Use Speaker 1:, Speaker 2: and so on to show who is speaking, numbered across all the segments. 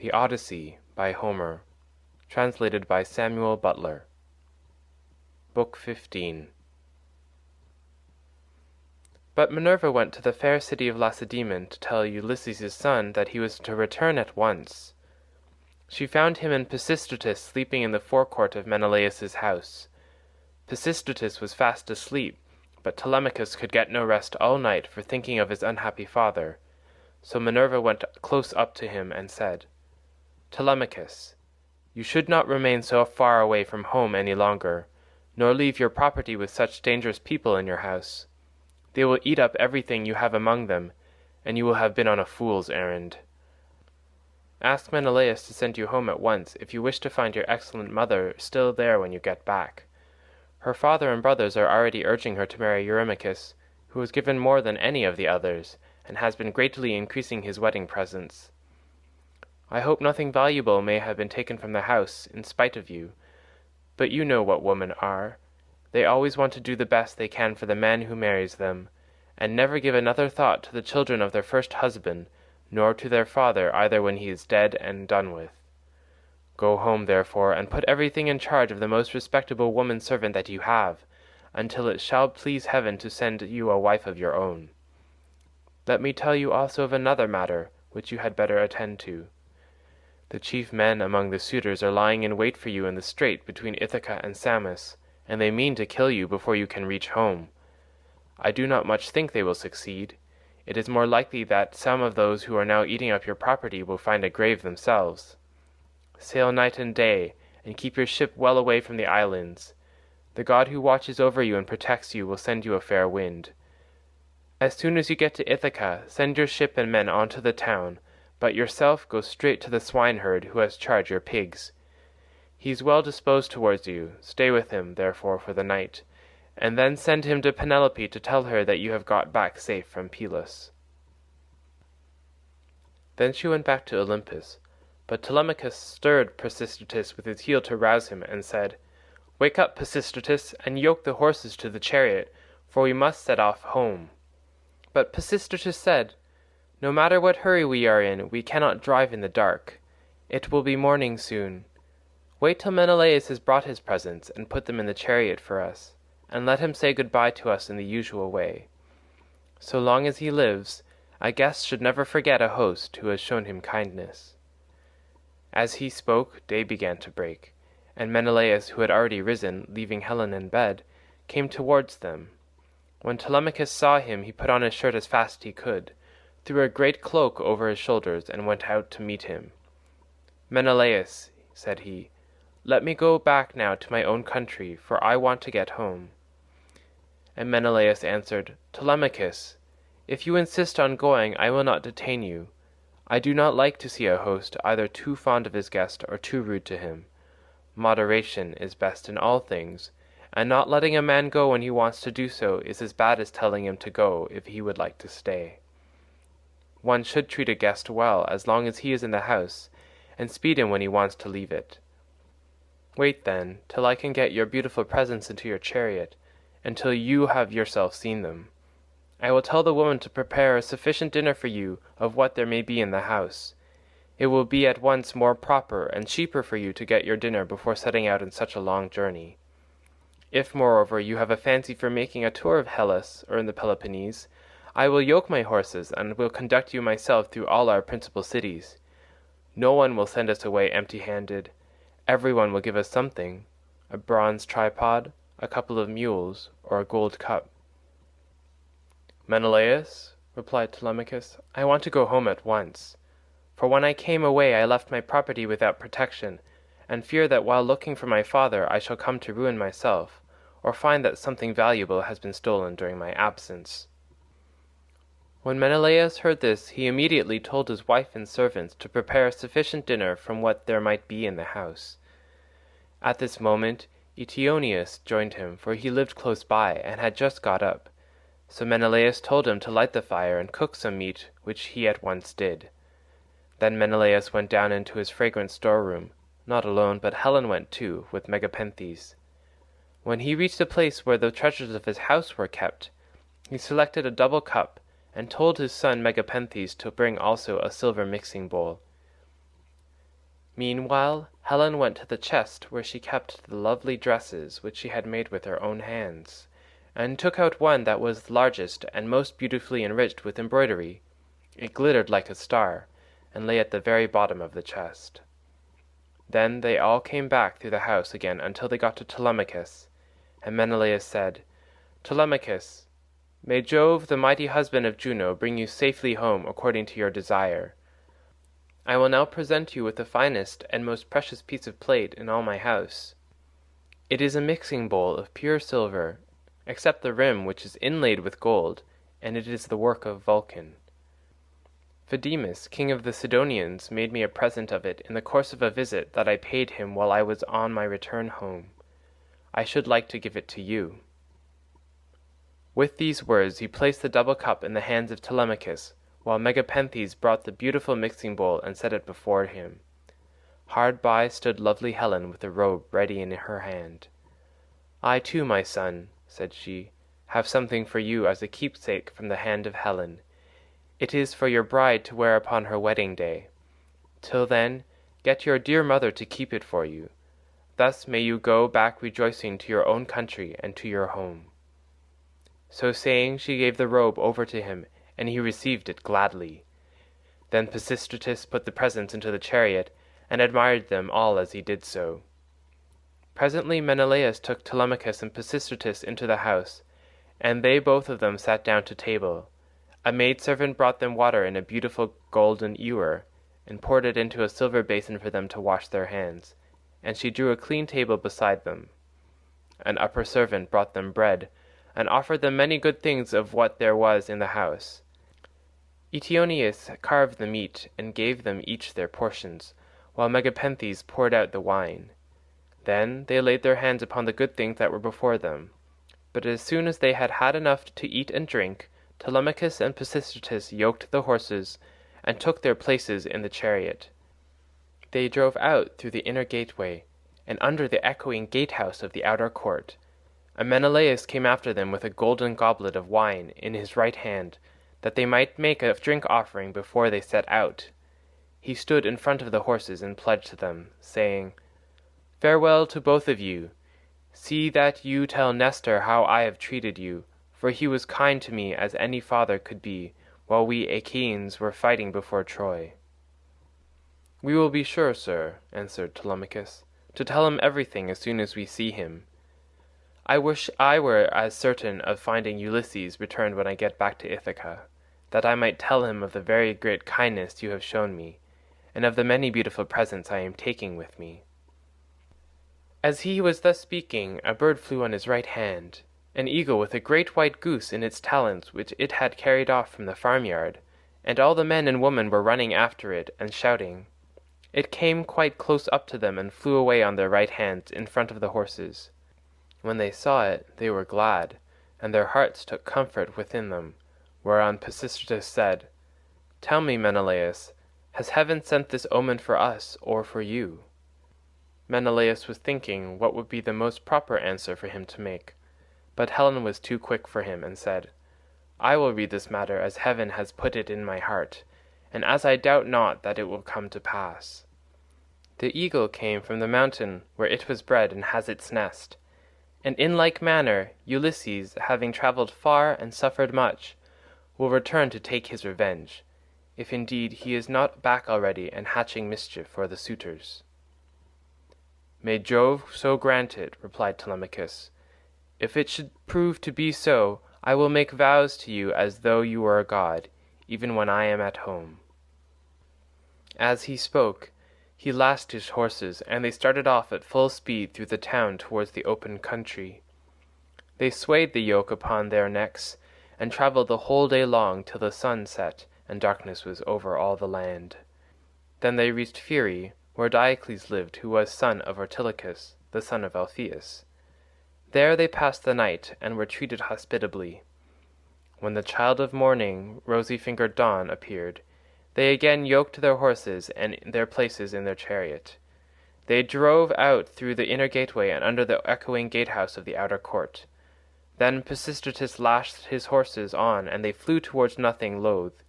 Speaker 1: The Odyssey by Homer, translated by Samuel Butler. Book 15. But Minerva went to the fair city of Lacedaemon to tell Ulysses' son that he was to return at once. She found him and Pisistratus sleeping in the forecourt of Menelaus's house. Pisistratus was fast asleep, but Telemachus could get no rest all night for thinking of his unhappy father. So Minerva went close up to him and said, "Telemachus, you should not remain so far away from home any longer, nor leave your property with such dangerous people in your house. They will eat up everything you have among them, and you will have been on a fool's errand. Ask Menelaus to send you home at once if you wish to find your excellent mother still there when you get back. Her father and brothers are already urging her to marry Eurymachus, who was given more than any of the others, and has been greatly increasing his wedding presents. I hope nothing valuable may have been taken from the house, in spite of you, but you know what women are. They always want to do the best they can for the man who marries them, and never give another thought to the children of their first husband, nor to their father either when he is dead and done with. Go home, therefore, and put everything in charge of the most respectable woman-servant that you have, until it shall please heaven to send you a wife of your own. Let me tell you also of another matter, which you had better attend to. The chief men among the suitors are lying in wait for you in the strait between Ithaca and Samos, and they mean to kill you before you can reach home. I do not much think they will succeed. It is more likely that some of those who are now eating up your property will find a grave themselves. Sail night and day, and keep your ship well away from the islands. The god who watches over you and protects you will send you a fair wind. As soon as you get to Ithaca, send your ship and men on to the town, but yourself go straight to the swineherd who has charge your pigs. He is well disposed towards you. Stay with him, therefore, for the night, and then send him to Penelope to tell her that you have got back safe from Pylos." Then she went back to Olympus, but Telemachus stirred Pisistratus with his heel to rouse him, and said, "Wake up, Pisistratus, and yoke the horses to the chariot, for we must set off home." But Pisistratus said, "No matter what hurry we are in, we cannot drive in the dark. It will be morning soon. Wait till Menelaus has brought his presents, and put them in the chariot for us, and let him say good-bye to us in the usual way. So long as he lives, a guest should never forget a host who has shown him kindness." As he spoke, day began to break, and Menelaus, who had already risen, leaving Helen in bed, came towards them. When Telemachus saw him, he put on his shirt as fast as he could, threw a great cloak over his shoulders, and went out to meet him. "Menelaus," said he, "let me go back now to my own country, for I want to get home." And Menelaus answered, "Telemachus, if you insist on going, I will not detain you. I do not like to see a host either too fond of his guest or too rude to him. Moderation is best in all things, and not letting a man go when he wants to do so is as bad as telling him to go if he would like to stay. One should treat a guest well as long as he is in the house, and speed him when he wants to leave it. Wait, then, till I can get your beautiful presents into your chariot, until you have yourself seen them. I will tell the woman to prepare a sufficient dinner for you of what there may be in the house. It will be at once more proper and cheaper for you to get your dinner before setting out on such a long journey. If, moreover, you have a fancy for making a tour of Hellas or in the Peloponnese, I will yoke my horses and will conduct you myself through all our principal cities. No one will send us away empty-handed. Everyone will give us something, a bronze tripod, a couple of mules, or a gold cup." "Menelaus," replied Telemachus, "I want to go home at once. For when I came away I left my property without protection, and fear that while looking for my father I shall come to ruin myself, or find that something valuable has been stolen during my absence." When Menelaus heard this, he immediately told his wife and servants to prepare a sufficient dinner from what there might be in the house. At this moment Eteoneus joined him, for he lived close by and had just got up. So Menelaus told him to light the fire and cook some meat, which he at once did. Then Menelaus went down into his fragrant storeroom, not alone, but Helen went too, with Megapenthes. When he reached the place where the treasures of his house were kept, he selected a double cup, and told his son Megapenthes to bring also a silver mixing bowl. Meanwhile Helen went to the chest where she kept the lovely dresses which she had made with her own hands, and took out one that was largest and most beautifully enriched with embroidery. It glittered like a star, and lay at the very bottom of the chest. Then they all came back through the house again until they got to Telemachus, and Menelaus said, "Telemachus, may Jove, the mighty husband of Juno, bring you safely home according to your desire. I will now present you with the finest and most precious piece of plate in all my house. It is a mixing bowl of pure silver, except the rim which is inlaid with gold, and it is the work of Vulcan. Phaedimus, king of the Sidonians, made me a present of it in the course of a visit that I paid him while I was on my return home. I should like to give it to you." With these words he placed the double cup in the hands of Telemachus, while Megapenthes brought the beautiful mixing bowl and set it before him. Hard by stood lovely Helen with the robe ready in her hand. "I too, my son," said she, "have something for you as a keepsake from the hand of Helen. It is for your bride to wear upon her wedding day. Till then, get your dear mother to keep it for you. Thus may you go back rejoicing to your own country and to your home." So saying, she gave the robe over to him, and he received it gladly. Then Pisistratus put the presents into the chariot, and admired them all as he did so. Presently Menelaus took Telemachus and Pisistratus into the house, and they both of them sat down to table. A maidservant brought them water in a beautiful golden ewer, and poured it into a silver basin for them to wash their hands, and she drew a clean table beside them. An upper servant brought them bread, and offered them many good things of what there was in the house. Eteoneus carved the meat, and gave them each their portions, while Megapenthes poured out the wine. Then they laid their hands upon the good things that were before them. But as soon as they had had enough to eat and drink, Telemachus and Pisistratus yoked the horses, and took their places in the chariot. They drove out through the inner gateway, and under the echoing gatehouse of the outer court. And Menelaus came after them with a golden goblet of wine in his right hand, that they might make a drink offering before they set out. He stood in front of the horses and pledged them, saying, "Farewell to both of you. See that you tell Nestor how I have treated you, for he was kind to me as any father could be, while we Achaeans were fighting before Troy." "We will be sure, sir," answered Telemachus, "to tell him everything as soon as we see him. I wish I were as certain of finding Ulysses returned when I get back to Ithaca, that I might tell him of the very great kindness you have shown me, and of the many beautiful presents I am taking with me." As he was thus speaking, a bird flew on his right hand, an eagle with a great white goose in its talons which it had carried off from the farmyard, and all the men and women were running after it and shouting. It came quite close up to them and flew away on their right hands in front of the horses. When they saw it, they were glad, and their hearts took comfort within them, whereon Pisistratus said, "Tell me, Menelaus, has heaven sent this omen for us or for you?" Menelaus was thinking what would be the most proper answer for him to make, but Helen was too quick for him and said, "I will read this matter as heaven has put it in my heart, and as I doubt not that it will come to pass. The eagle came from the mountain where it was bred and has its nest, and in like manner Ulysses, having travelled far and suffered much, will return to take his revenge, if indeed he is not back already and hatching mischief for the suitors." "May Jove so grant it," replied Telemachus. "If it should prove to be so, I will make vows to you as though you were a god, even when I am at home." As he spoke, he lashed his horses, and they started off at full speed through the town towards the open country. They swayed the yoke upon their necks, and travelled the whole day long till the sun set and darkness was over all the land. Then they reached Pheræ, where Diocles lived, who was son of Ortilochus, the son of Alphaeus. There they passed the night, and were treated hospitably. When the child of morning, rosy-fingered Dawn, appeared, they again yoked their horses and their places in their chariot. They drove out through the inner gateway and under the echoing gatehouse of the outer court. Then Pisistratus lashed his horses on, and they flew towards nothing loath.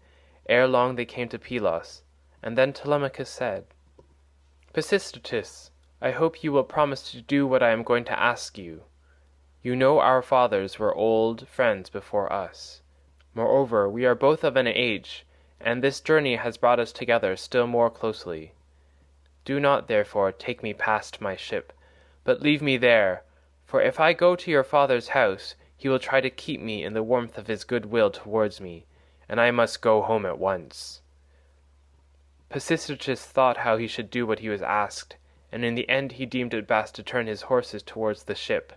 Speaker 1: Ere long they came to Pylos, and then Telemachus said, Pisistratus, I hope you will promise to do what I am going to ask you. You know our fathers were old friends before us. Moreover, we are both of an age, and this journey has brought us together still more closely. Do not, therefore, take me past my ship, but leave me there, for if I go to your father's house, he will try to keep me in the warmth of his good will towards me, and I must go home at once." Pisistratus thought how he should do what he was asked, and in the end he deemed it best to turn his horses towards the ship,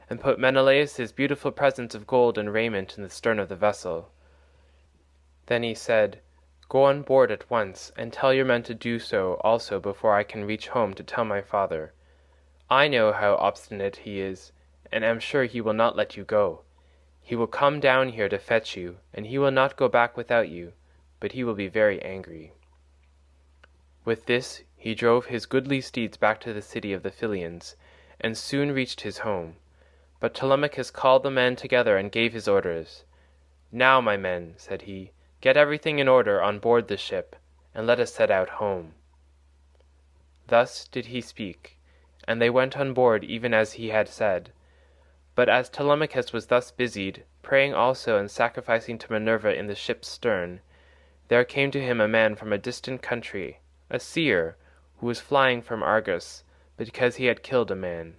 Speaker 1: and put Menelaus's beautiful presents of gold and raiment in the stern of the vessel. Then he said, "Go on board at once, and tell your men to do so also before I can reach home to tell my father. I know how obstinate he is, and am sure he will not let you go. He will come down here to fetch you, and he will not go back without you, but he will be very angry." With this he drove his goodly steeds back to the city of the Pylians, and soon reached his home. But Telemachus called the men together and gave his orders. "Now, my men," said he, "get everything in order on board the ship, and let us set out home." Thus did he speak, and they went on board even as he had said. But as Telemachus was thus busied, praying also and sacrificing to Minerva in the ship's stern, there came to him a man from a distant country, a seer, who was flying from Argos, because he had killed a man.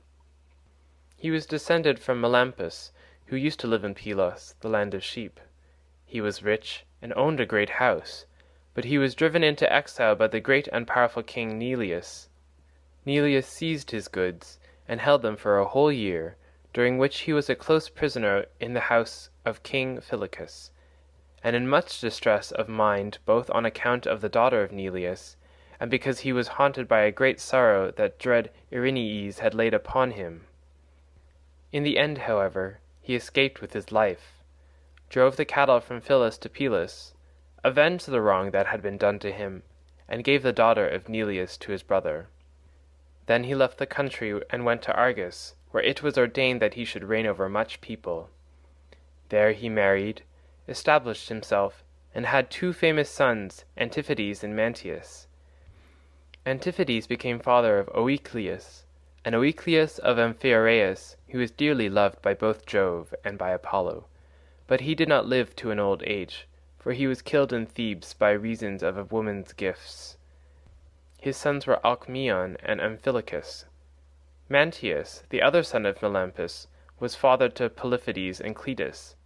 Speaker 1: He was descended from Melampus, who used to live in Pylos, the land of sheep. He was rich, and owned a great house, but he was driven into exile by the great and powerful king Neleus. Neleus seized his goods, and held them for a whole year, during which he was a close prisoner in the house of King Phylacus, and in much distress of mind both on account of the daughter of Neleus, and because he was haunted by a great sorrow that dread Erinees had laid upon him. In the end, however, he escaped with his life, drove the cattle from Phyllis to Pylos, avenged the wrong that had been done to him, and gave the daughter of Neleus to his brother. Then he left the country and went to Argos, where it was ordained that he should reign over much people. There he married, established himself, and had two famous sons, Antiphates and Mantius. Antiphates became father of Oicleus, and Oicleus of Amphiaraus, who was dearly loved by both Jove and by Apollo. But he did not live to an old age, for he was killed in Thebes by reason of a woman's gifts. His sons were Alcmaeon and Amphilochus. Mantius, the other son of Melampus, was father to Polyphetes and Cleitus.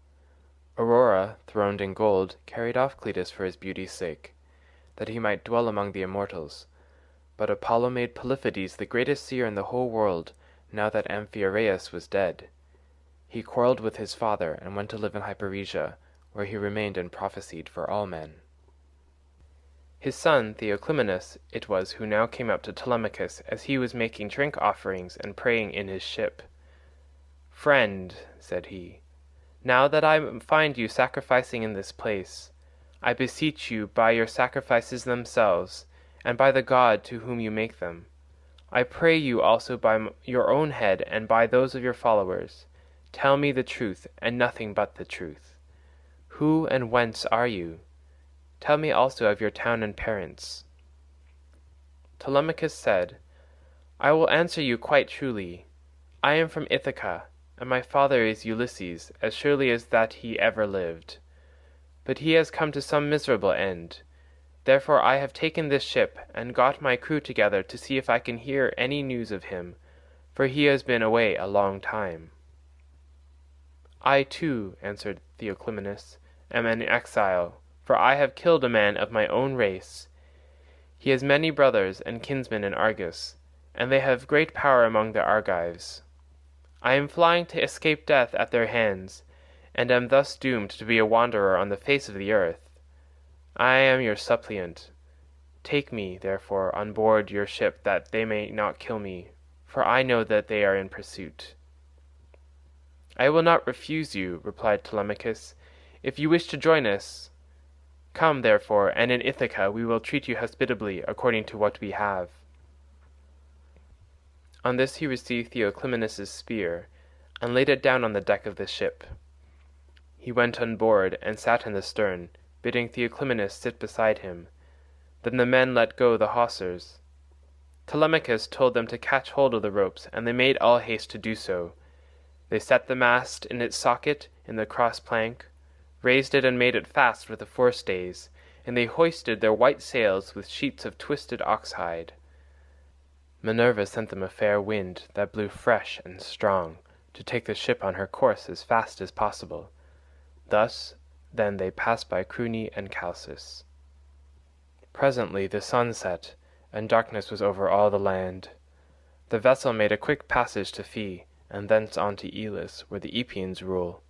Speaker 1: Aurora, throned in gold, carried off Cleitus for his beauty's sake, that he might dwell among the immortals. But Apollo made Polyphetes the greatest seer in the whole world, now that Amphiaraus was dead. He quarrelled with his father, and went to live in Hyperesia, where he remained and prophesied for all men. His son Theoclymenus it was who now came up to Telemachus as he was making drink offerings and praying in his ship. "Friend," said he, "now that I find you sacrificing in this place, I beseech you by your sacrifices themselves, and by the God to whom you make them, I pray you also by your own head and by those of your followers, tell me the truth and nothing but the truth. Who and whence are you? Tell me also of your town and parents." Telemachus said, "I will answer you quite truly. I am from Ithaca, and my father is Ulysses, as surely as that he ever lived. But he has come to some miserable end. Therefore I have taken this ship, and got my crew together to see if I can hear any news of him, for he has been away a long time." "I too," answered Theoclymenus, "am an exile, for I have killed a man of my own race. He has many brothers and kinsmen in Argos, and they have great power among the Argives. I am flying to escape death at their hands, and am thus doomed to be a wanderer on the face of the earth. I am your suppliant. Take me, therefore, on board your ship that they may not kill me, for I know that they are in pursuit." "I will not refuse you," replied Telemachus, "if you wish to join us. Come, therefore, and in Ithaca we will treat you hospitably according to what we have." On this he received Theoclymenus' spear, and laid it down on the deck of the ship. He went on board and sat in the stern, bidding Theoclymenus sit beside him. Then the men let go the hawsers. Telemachus told them to catch hold of the ropes, and they made all haste to do so. They set the mast in its socket in the cross plank, raised it and made it fast with the forestays, and they hoisted their white sails with sheets of twisted ox-hide. Minerva sent them a fair wind that blew fresh and strong, to take the ship on her course as fast as possible. Thus then they passed by Cruni and Chalcis. Presently the sun set, and darkness was over all the land. The vessel made a quick passage to Phae, and thence on to Elis, where the Epeans rule.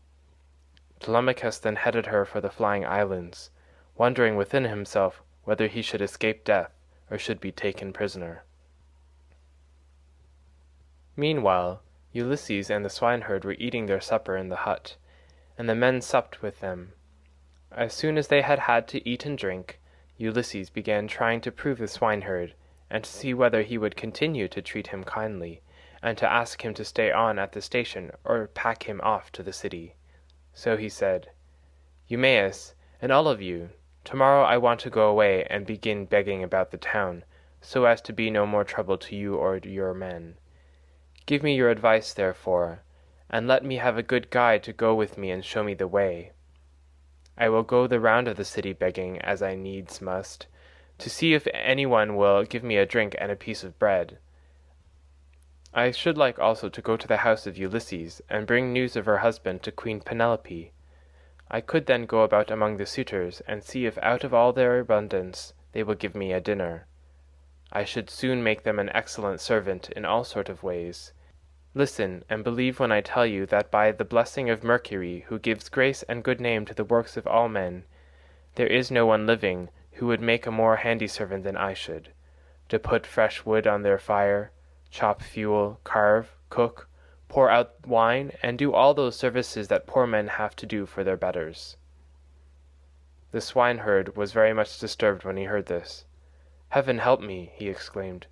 Speaker 1: Telemachus then headed her for the flying islands, wondering within himself whether he should escape death or should be taken prisoner. Meanwhile, Ulysses and the swineherd were eating their supper in the hut, and the men supped with them. As soon as they had had to eat and drink, Ulysses began trying to prove the swineherd, and to see whether he would continue to treat him kindly, and to ask him to stay on at the station or pack him off to the city. So he said, "Eumaeus, and all of you, tomorrow I want to go away and begin begging about the town, so as to be no more trouble to you or your men. Give me your advice, therefore, and let me have a good guide to go with me and show me the way. I will go the round of the city begging, as I needs must, to see if anyone will give me a drink and a piece of bread. I should like also to go to the house of Ulysses, and bring news of her husband to Queen Penelope. I could then go about among the suitors, and see if out of all their abundance they will give me a dinner. I should soon make them an excellent servant in all sort of ways. Listen, and believe when I tell you that by the blessing of Mercury, who gives grace and good name to the works of all men, there is no one living who would make a more handy servant than I should, to put fresh wood on their fire, chop fuel, carve, cook, pour out wine, and do all those services that poor men have to do for their betters." The swineherd was very much disturbed when he heard this. "Heaven help me," he exclaimed.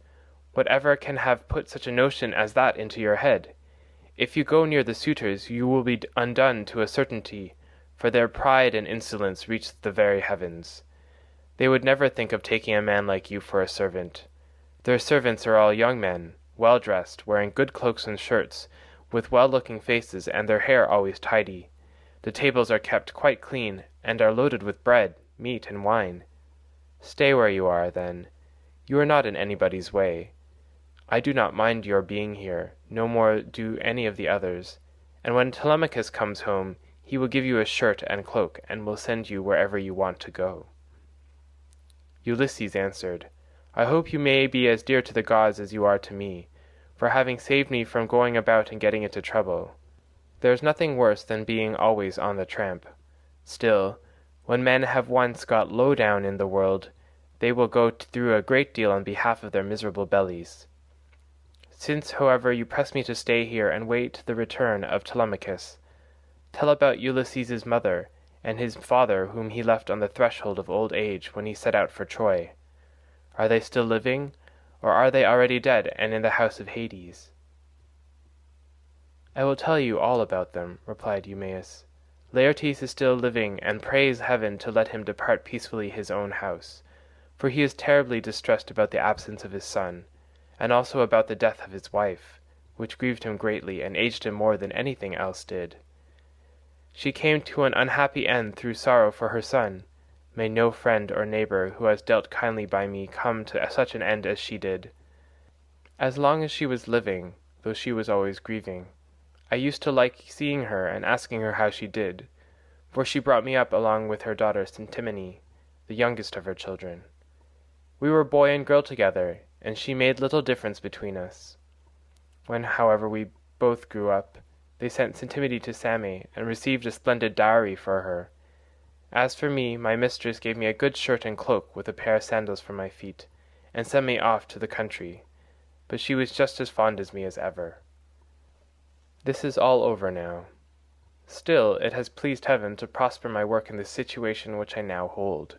Speaker 1: "Whatever can have put such a notion as that into your head? If you go near the suitors you will be undone to a certainty, for their pride and insolence reach the very heavens. They would never think of taking a man like you for a servant. Their servants are all young men, well-dressed, wearing good cloaks and shirts, with well-looking faces and their hair always tidy. The tables are kept quite clean, and are loaded with bread, meat, and wine. Stay where you are, then. You are not in anybody's way. I do not mind your being here, no more do any of the others, and when Telemachus comes home he will give you a shirt and cloak, and will send you wherever you want to go." Ulysses answered, "I hope you may be as dear to the gods as you are to me, for having saved me from going about and getting into trouble. There is nothing worse than being always on the tramp. Still, when men have once got low down in the world, they will go through a great deal on behalf of their miserable bellies. Since, however, you press me to stay here and wait the return of Telemachus, tell about Ulysses' mother, and his father whom he left on the threshold of old age when he set out for Troy. Are they still living, or are they already dead and in the house of Hades?" "I will tell you all about them," replied Eumaeus. "Laertes is still living, and prays heaven to let him depart peacefully his own house, for he is terribly distressed about the absence of his son, and also about the death of his wife, which grieved him greatly and aged him more than anything else did. She came to an unhappy end through sorrow for her son. May no friend or neighbour who has dealt kindly by me come to such an end as she did. As long as she was living, though she was always grieving, I used to like seeing her and asking her how she did, for she brought me up along with her daughter Cynthymene, the youngest of her children. We were boy and girl together, and she made little difference between us. When, however, we both grew up, they sent Cynthymene to Same, and received a splendid dowry for her. As for me, my mistress gave me a good shirt and cloak with a pair of sandals for my feet, and sent me off to the country, but she was just as fond of me as ever. This is all over now. Still, it has pleased heaven to prosper my work in the situation which I now hold.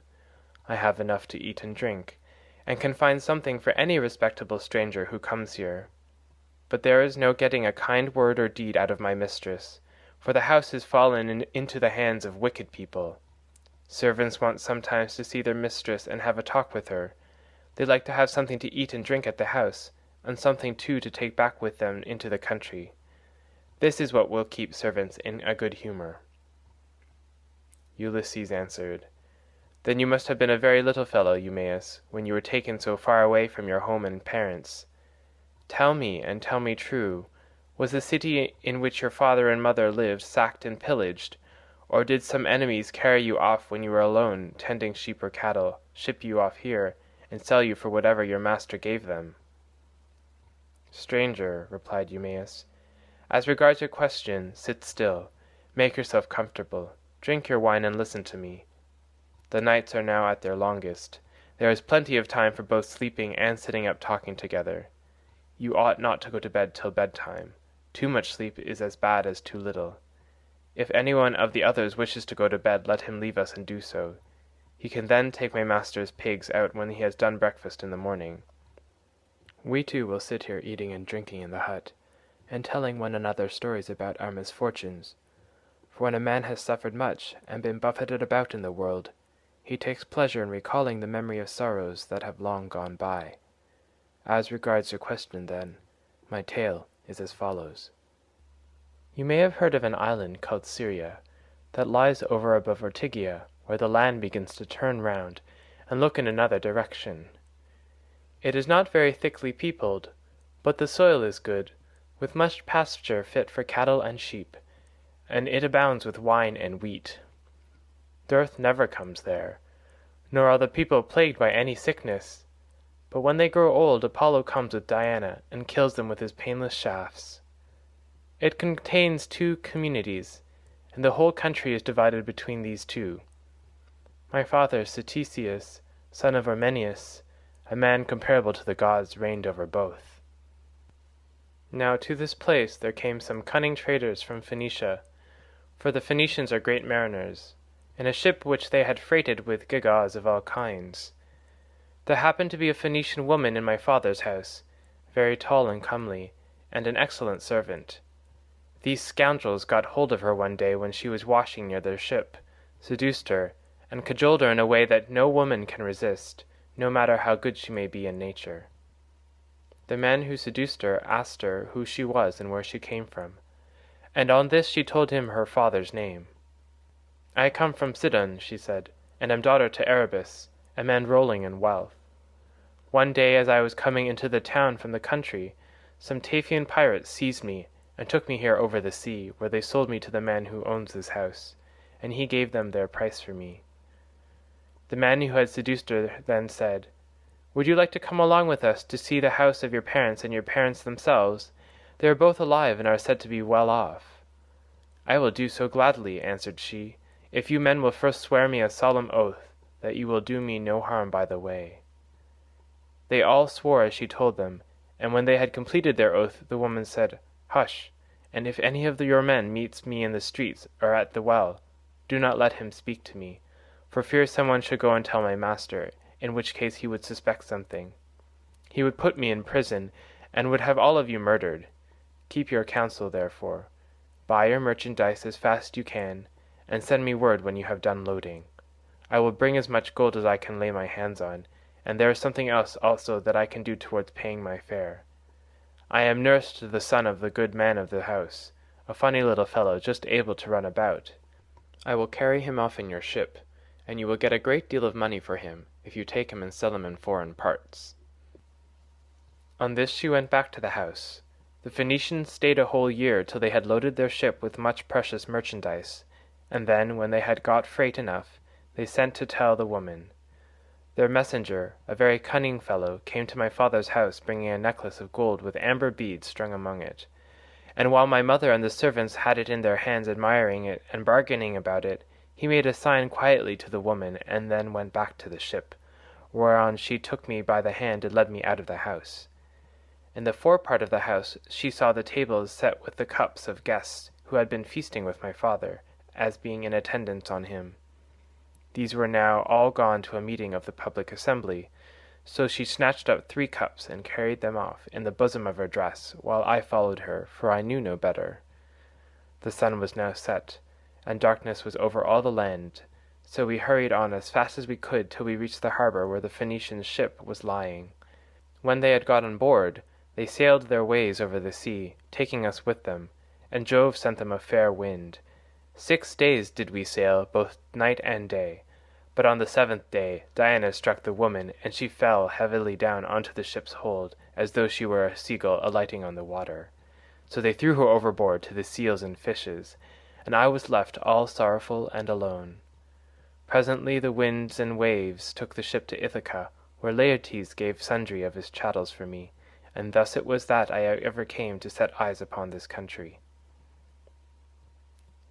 Speaker 1: I have enough to eat and drink, and can find something for any respectable stranger who comes here. But there is no getting a kind word or deed out of my mistress, for the house has fallen into the hands of wicked people. Servants want sometimes to see their mistress and have a talk with her, They like to have something to eat and drink at the house, and something too to take back with them into the country. This is what will keep servants in a good humour." Ulysses answered, "Then you must have been a very little fellow, Eumaeus, when you were taken so far away from your home and parents. Tell me, and tell me true, was the city in which your father and mother lived sacked and pillaged, or did some enemies carry you off when you were alone, tending sheep or cattle, ship you off here, and sell you for whatever your master gave them?" "Stranger," replied Eumaeus, "as regards your question, sit still, make yourself comfortable, drink your wine and listen to me. The nights are now at their longest. There is plenty of time for both sleeping and sitting up talking together. You ought not to go to bed till bedtime. Too much sleep is as bad as too little. If any one of the others wishes to go to bed, let him leave us and do so. He can then take my master's pigs out when he has done breakfast in the morning. We two will sit here eating and drinking in the hut, and telling one another stories about our misfortunes. For when a man has suffered much and been buffeted about in the world, he takes pleasure in recalling the memory of sorrows that have long gone by. As regards your question, then, my tale is as follows. You may have heard of an island called Syria, that lies over above Ortygia, where the land begins to turn round and look in another direction. It is not very thickly peopled, but the soil is good, with much pasture fit for cattle and sheep, and it abounds with wine and wheat. Dearth never comes there, nor are the people plagued by any sickness. But when they grow old, Apollo comes with Diana and kills them with his painless shafts. It contains 2 communities, and the whole country is divided between these 2. My father, Ctesias, son of Ormenius, a man comparable to the gods, reigned over both. Now to this place there came some cunning traders from Phoenicia, for the Phoenicians are great mariners, in a ship which they had freighted with gewgaws of all kinds. There happened to be a Phoenician woman in my father's house, very tall and comely, and an excellent servant. These scoundrels got hold of her one day when she was washing near their ship, seduced her, and cajoled her in a way that no woman can resist, no matter how good she may be in nature. The man who seduced her asked her who she was and where she came from, and on this she told him her father's name. "I come from Sidon," she said, "and am daughter to Erebus, a man rolling in wealth. One day as I was coming into the town from the country, some Taphian pirates seized me and took me here over the sea, where they sold me to the man who owns this house, and he gave them their price for me. The man who had seduced her then said, 'Would you like to come along with us to see the house of your parents and your parents themselves? They are both alive and are said to be well off.' 'I will do so gladly,' answered she, 'if you men will first swear me a solemn oath that you will do me no harm by the way.' They all swore as she told them, and when they had completed their oath the woman said, 'Hush, and if any of your men meets me in the streets or at the well, do not let him speak to me, for fear someone should go and tell my master, in which case he would suspect something. He would put me in prison, and would have all of you murdered. Keep your counsel, therefore. Buy your merchandise as fast as you can, and send me word when you have done loading. I will bring as much gold as I can lay my hands on, and there is something else also that I can do towards paying my fare. I am nurse to the son of the good man of the house, a funny little fellow just able to run about. I will carry him off in your ship, and you will get a great deal of money for him if you take him and sell him in foreign parts.' On this she went back to the house. The Phoenicians stayed a whole year till they had loaded their ship with much precious merchandise, and then, when they had got freight enough, they sent to tell the woman. Their messenger, a very cunning fellow, came to my father's house bringing a necklace of gold with amber beads strung among it, and while my mother and the servants had it in their hands admiring it and bargaining about it, he made a sign quietly to the woman and then went back to the ship, whereon she took me by the hand and led me out of the house. In the forepart of the house she saw the tables set with the cups of guests who had been feasting with my father, as being in attendance on him. These were now all gone to a meeting of the public assembly, so she snatched up 3 cups and carried them off in the bosom of her dress, while I followed her, for I knew no better. The sun was now set, and darkness was over all the land, So we hurried on as fast as we could till we reached the harbour where the Phoenician ship was lying. When they had got on board, they sailed their ways over the sea, taking us with them, and Jove sent them a fair wind. 6 days did we sail, both night and day. But on the 7th day Diana struck the woman, and she fell heavily down onto the ship's hold, as though she were a seagull alighting on the water. So they threw her overboard to the seals and fishes, and I was left all sorrowful and alone. Presently the winds and waves took the ship to Ithaca, where Laertes gave sundry of his chattels for me, and thus it was that I ever came to set eyes upon this country.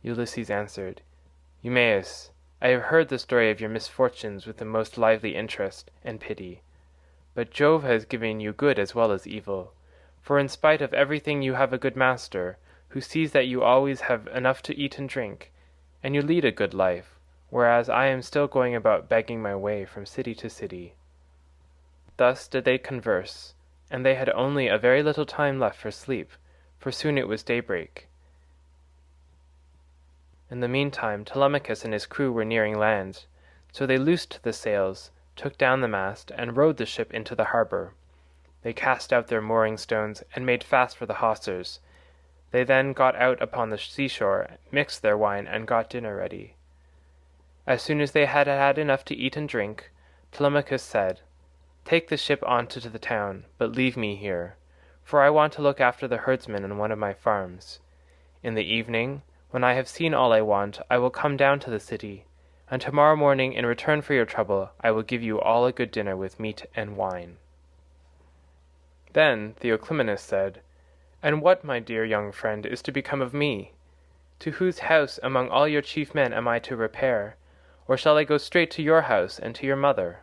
Speaker 1: Ulysses answered, Eumaeus, I have heard the story of your misfortunes with the most lively interest and pity. But Jove has given you good as well as evil, for in spite of everything you have a good master, who sees that you always have enough to eat and drink, and you lead a good life, whereas I am still going about begging my way from city to city. Thus did they converse, and they had only a very little time left for sleep, for soon it was daybreak. In the meantime Telemachus and his crew were nearing land, so they loosed the sails, took down the mast, and rowed the ship into the harbour. They cast out their mooring stones, and made fast for the hawsers. They then got out upon the seashore, mixed their wine, and got dinner ready. As soon as they had had enough to eat and drink, Telemachus said, Take the ship on to the town, but leave me here, for I want to look after the herdsmen on one of my farms. In the evening, when I have seen all I want, I will come down to the city, and tomorrow morning in return for your trouble I will give you all a good dinner with meat and wine. Then Theoclymenus said, And what, my dear young friend, is to become of me? To whose house among all your chief men am I to repair, or shall I go straight to your house and to your mother?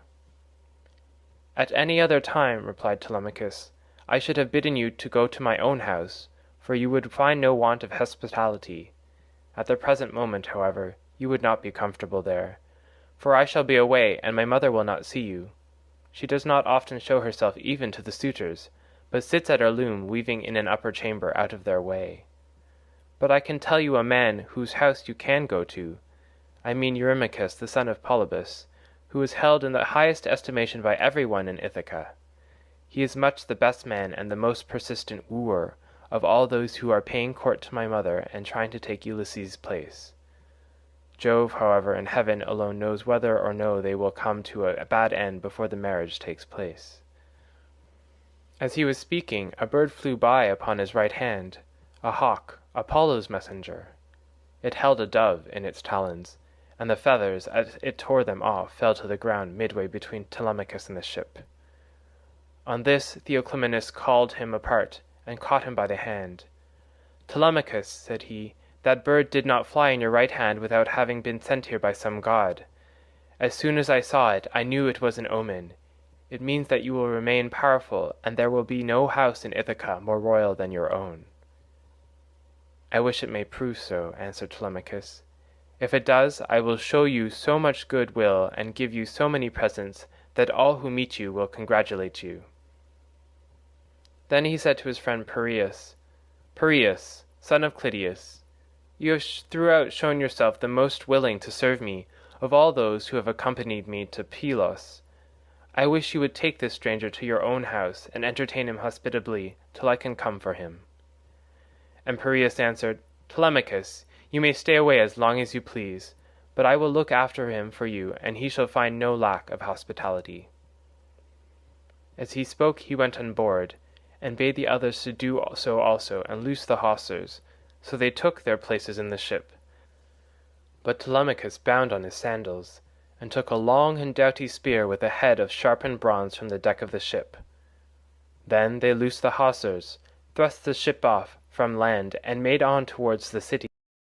Speaker 1: At any other time, replied Telemachus, I should have bidden you to go to my own house, for you would find no want of hospitality. At the present moment, however, you would not be comfortable there, for I shall be away, and my mother will not see you. She does not often show herself even to the suitors, but sits at her loom weaving in an upper chamber out of their way. But I can tell you a man whose house you can go to, I mean Eurymachus the son of Polybus, who is held in the highest estimation by everyone in Ithaca. He is much the best man and the most persistent wooer of all those who are paying court to my mother and trying to take Ulysses' place. Jove, however, in heaven alone knows whether or no they will come to a bad end before the marriage takes place. As he was speaking, a bird flew by upon his right hand, a hawk, Apollo's messenger. It held a dove in its talons, and the feathers, as it tore them off, fell to the ground midway between Telemachus and the ship. On this Theoclymenus called him apart, and caught him by the hand. Telemachus, said he, that bird did not fly in your right hand without having been sent here by some god. As soon as I saw it, I knew it was an omen. It means that you will remain powerful, and there will be no house in Ithaca more royal than your own. I wish it may prove so, answered Telemachus. If it does, I will show you so much good will and give you so many presents that all who meet you will congratulate you. Then he said to his friend Piraeus, Piraeus, son of Clytius, you have throughout shown yourself the most willing to serve me of all those who have accompanied me to Pylos. I wish you would take this stranger to your own house and entertain him hospitably till I can come for him. And Piraeus answered, Telemachus, you may stay away as long as you please, but I will look after him for you, and he shall find no lack of hospitality. As he spoke he went on board, and bade the others to do so also, and loose the hawsers, so they took their places in the ship. But Telemachus bound on his sandals, and took a long and doughty spear with a head of sharpened bronze from the deck of the ship. Then they loosed the hawsers, thrust the ship off from land, and made on towards the city